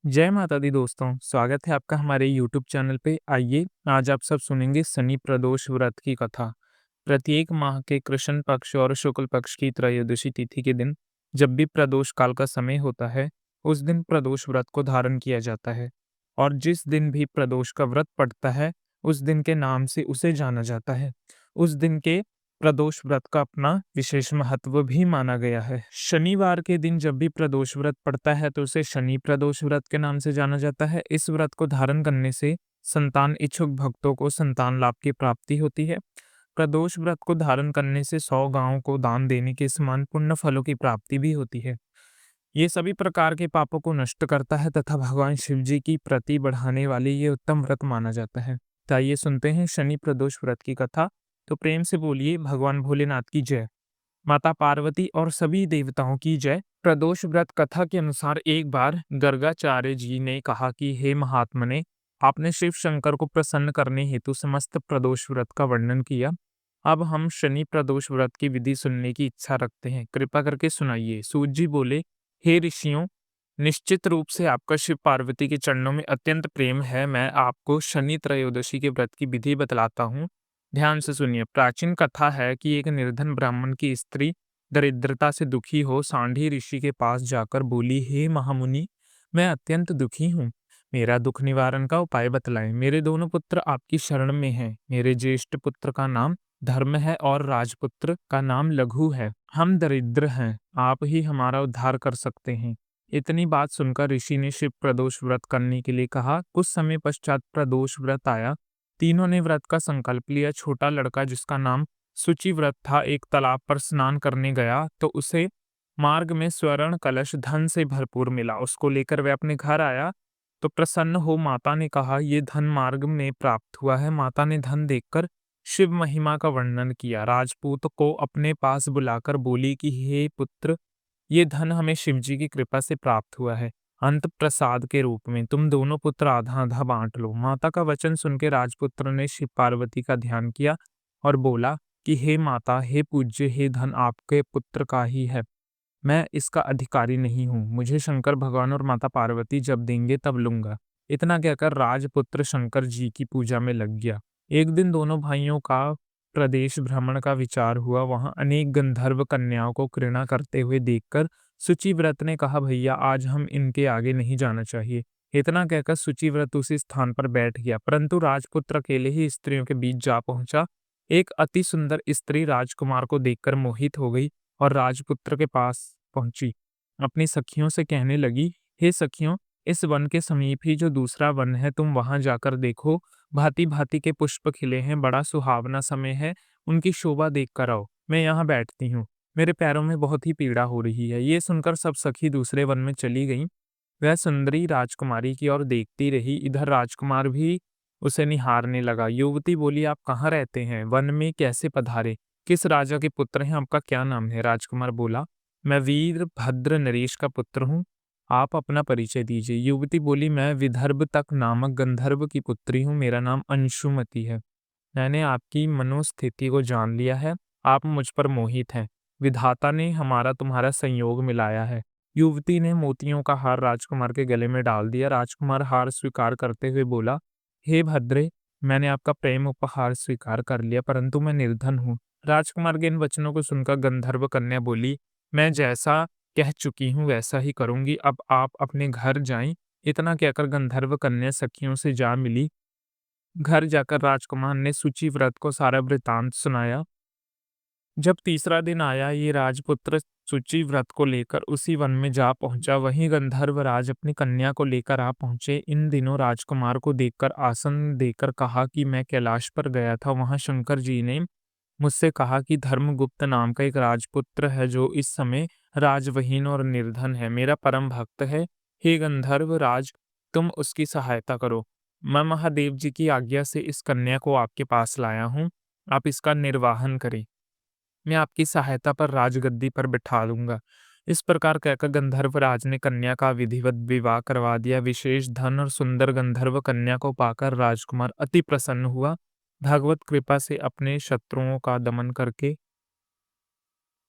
जय माता दी दोस्तों, स्वागत है आपका हमारे यूट्यूब चैनल पे। आइए, आज आप सब सुनेंगे शनि प्रदोष व्रत की कथा। प्रत्येक माह के कृष्ण पक्ष और शुक्ल पक्ष की त्रयोदशी तिथि के दिन जब भी प्रदोष काल का समय होता है, उस दिन प्रदोष व्रत को धारण किया जाता है। और जिस दिन भी प्रदोष का व्रत पड़ता है, उस दिन के नाम से उसे जाना जाता है। उस दिन के प्रदोष व्रत का अपना विशेष महत्व भी माना गया है। शनिवार के दिन जब भी प्रदोष व्रत पड़ता है तो उसे शनि प्रदोष व्रत के नाम से जाना जाता है। इस व्रत को धारण करने से संतान इच्छुक भक्तों को संतान लाभ की प्राप्ति होती है। प्रदोष व्रत को धारण करने से 100 गांवों को दान देने के समान पुण्य फलों की प्राप्ति भी होती है। ये सभी प्रकार के पापों को नष्ट करता है तथा भगवान शिव जी की प्रति बढ़ाने वाली ये उत्तम व्रत माना जाता है। तो आइए सुनते हैं शनि प्रदोष व्रत की कथा। तो प्रेम से बोलिए भगवान भोलेनाथ की जय, माता पार्वती और सभी देवताओं की जय। प्रदोष व्रत कथा के अनुसार एक बार गर्गाचार्य जी ने कहा कि हे महात्मने, आपने शिव शंकर को प्रसन्न करने हेतु समस्त प्रदोष व्रत का वर्णन किया। अब हम शनि प्रदोष व्रत की विधि सुनने की इच्छा रखते हैं, कृपा करके सुनाइए। सूत जी बोले, हे ऋषियों, निश्चित रूप से आपका शिव पार्वती के चरणों में अत्यंत प्रेम है। मैं आपको शनि त्रयोदशी के व्रत की विधि बतलाता हूँ। ध्यान से सुनिए। प्राचीन कथा है कि एक निर्धन ब्राह्मण की स्त्री दरिद्रता से दुखी हो सांढी ऋषि के पास जाकर बोली, हे महामुनि, मैं अत्यंत दुखी हूँ। मेरा दुख निवारण का उपाय बतलाएं। मेरे दोनों पुत्र आपकी शरण में हैं। मेरे ज्येष्ठ पुत्र का नाम धर्म है और राजपुत्र का नाम लघु है। हम दरिद्र हैं, आप ही हमारा उद्धार कर सकते हैं। इतनी बात सुनकर ऋषि ने शिव प्रदोष व्रत करने के लिए कहा। कुछ समय पश्चात प्रदोष व्रत आया। तीनों ने व्रत का संकल्प लिया। छोटा लड़का, जिसका नाम शुचि व्रत था, एक तालाब पर स्नान करने गया तो उसे मार्ग में स्वर्ण कलश धन से भरपूर मिला। उसको लेकर वह अपने घर आया तो प्रसन्न हो माता ने कहा, ये धन मार्ग में प्राप्त हुआ है। माता ने धन देखकर शिव महिमा का वर्णन किया। राजपूत को अपने पास बुलाकर बोली कि हे पुत्र, ये धन हमें शिवजी की कृपा से प्राप्त हुआ है। अंत प्रसाद के रूप में तुम दोनों पुत्र आधा आधा बांट लो। माता का वचन सुन के राजपुत्र ने शिव पार्वती का ध्यान किया और बोला कि हे माता, हे पूज्य, हे धन आपके पुत्र का ही है। मैं इसका अधिकारी नहीं हूँ। मुझे शंकर भगवान और माता पार्वती जब देंगे तब लूंगा। इतना कहकर राजपुत्र शंकर जी की पूजा में लग गया। एक दिन दोनों भाइयों का प्रदेश भ्रमण का विचार हुआ। वहां अनेक गंधर्व कन्याओं को घृणा करते हुए देखकर शुचिव्रत ने कहा, भैया आज हम इनके आगे नहीं जाना चाहिए। इतना कहकर शुचिव्रत उसी स्थान पर बैठ गया, परंतु राजपुत्र अकेले ही स्त्रियों के बीच जा पहुंचा। एक अति सुंदर स्त्री राजकुमार को देखकर मोहित हो गई और राजपुत्र के पास पहुंची। अपनी सखियों से कहने लगी, हे सखियों, इस वन के समीप ही जो दूसरा वन है, तुम वहां जाकर देखो। भांति भांति के पुष्प खिले हैं, बड़ा सुहावना समय है। उनकी शोभा देख कर आओ। मैं यहाँ बैठती हूँ, मेरे पैरों में बहुत ही पीड़ा हो रही है। ये सुनकर सब सखी दूसरे वन में चली गईं। वह सुंदरी राजकुमारी की ओर देखती रही। इधर राजकुमार भी उसे निहारने लगा। युवती बोली, आप कहाँ रहते हैं? वन में कैसे पधारे? किस राजा के पुत्र हैं? आपका क्या नाम है? राजकुमार बोला, मैं वीर भद्र नरेश का पुत्र हूँ। आप अपना परिचय दीजिए। युवती बोली, मैं विदर्भ तक नामक गंधर्व की पुत्री हूँ। मेरा नाम अंशुमति है। मैंने आपकी मनोस्थिति को जान लिया है। आप मुझ पर मोहित हैं। विधाता ने हमारा तुम्हारा संयोग मिलाया है। युवती ने मोतियों का हार राजकुमार के गले में डाल दिया। राजकुमार हार स्वीकार करते हुए बोला, हे भद्रे, मैंने आपका प्रेम उपहार स्वीकार कर लिया, परंतु मैं निर्धन हूँ। राजकुमार के इन वचनों को सुनकर गंधर्व कन्या बोली, मैं जैसा कह चुकी हूँ वैसा ही करूंगी। अब आप अपने घर जाएं। इतना कहकर गंधर्व कन्या सखियों से जा मिली। घर जाकर राजकुमार ने सूची व्रत को सारा वृतांत सुनाया। जब तीसरा दिन आया, ये राजपुत्र सूची व्रत को लेकर उसी वन में जा पहुंचा। वहीं गंधर्व राज अपनी कन्या को लेकर आ पहुंचे। इन दिनों राजकुमार को देखकर आसन देकर कहा कि मैं कैलाश पर गया था। वहां शंकर जी ने मुझसे कहा कि धर्मगुप्त नाम का एक राजपुत्र है जो इस समय राजवहीन और निर्धन है। मेरा परम भक्त है। हे गंधर्व राज, तुम उसकी सहायता करो। मैं महादेव जी की आज्ञा से इस कन्या को आपके पास लाया हूँ। आप इसका निर्वाहन करें। मैं आपकी सहायता पर राजगद्दी पर बिठा दूंगा। इस प्रकार कहकर गंधर्व राज ने कन्या का विधिवत विवाह करवा दिया। विशेष धन और सुंदर गंधर्व कन्या को पाकर राजकुमार अति प्रसन्न हुआ। भगवत कृपा से अपने शत्रुओं का दमन करके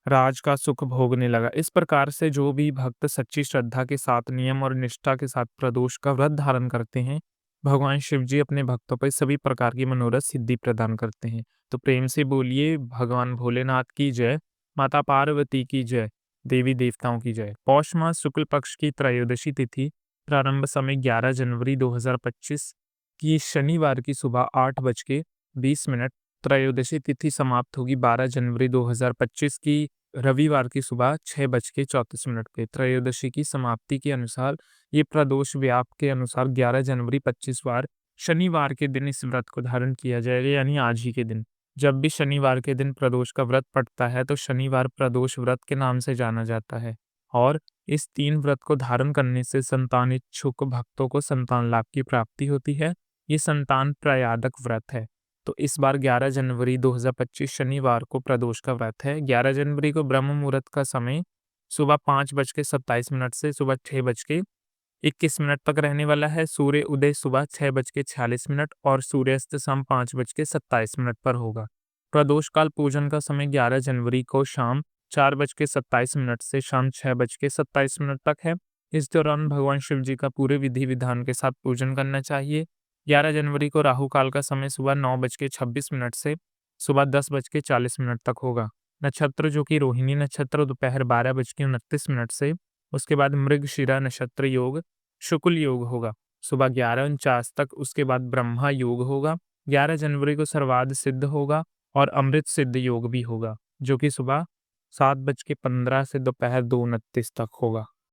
राज का सुख भोगने लगा। इस प्रकार से जो भी भक्त सच्ची श्रद्धा के साथ, नियम और निष्ठा के साथ प्रदोष का व्रत धारण करते हैं, भगवान शिव जी अपने भक्तों पर सभी प्रकार की मनोरथ सिद्धि प्रदान करते हैं। तो प्रेम से बोलिए भगवान भोलेनाथ की जय, माता पार्वती की जय, देवी देवताओं की जय। पौष मास शुक्ल पक्ष की त्रयोदशी तिथि, प्रारंभ समय 11 जनवरी 2025 की शनिवार की सुबह 8:20, त्रयोदशी तिथि समाप्त होगी 12 जनवरी 2025 की रविवार की सुबह 6:34 पे। त्रयोदशी की समाप्ति के अनुसार ये प्रदोष व्याप के अनुसार 11 जनवरी 25 वार शनिवार के दिन इस व्रत को धारण किया जाएगा, यानी आज ही के दिन। जब भी शनिवार के दिन प्रदोष का व्रत पड़ता है तो शनिवार प्रदोष व्रत के नाम से जाना जाता है। और इस 3 व्रत को धारण करने से संतान इच्छुक भक्तों को संतान लाभ की प्राप्ति होती है। ये संतान प्रयादक व्रत है। तो इस बार 11 जनवरी 2025 शनिवार को प्रदोष का व्रत है। 11 जनवरी को ब्रह्म मुहूर्त का समय सुबह 5:27 से सुबह 6:21 तक रहने वाला है। सूर्य उदय सुबह 6:46 और सूर्यास्त शाम 5:27 पर होगा। प्रदोष काल पूजन का समय 11 जनवरी को शाम 4:27 से शाम 6:27 तक है। इस दौरान भगवान शिव जी का पूरे विधि विधान के साथ पूजन करना चाहिए। 11 जनवरी को राहु काल का समय सुबह 9:26 से सुबह 10:40 तक होगा। नक्षत्र जो कि रोहिणी नक्षत्र दोपहर 12:29 से, उसके बाद मृगशिरा नक्षत्र योग शुक्ल योग होगा सुबह 11:49 तक। उसके बाद ब्रह्मा योग होगा। 11 जनवरी को सर्वार्ध सिद्ध होगा और अमृत सिद्ध योग भी होगा, जो कि सुबह 7:15 से दोपहर 2:29 तक होगा।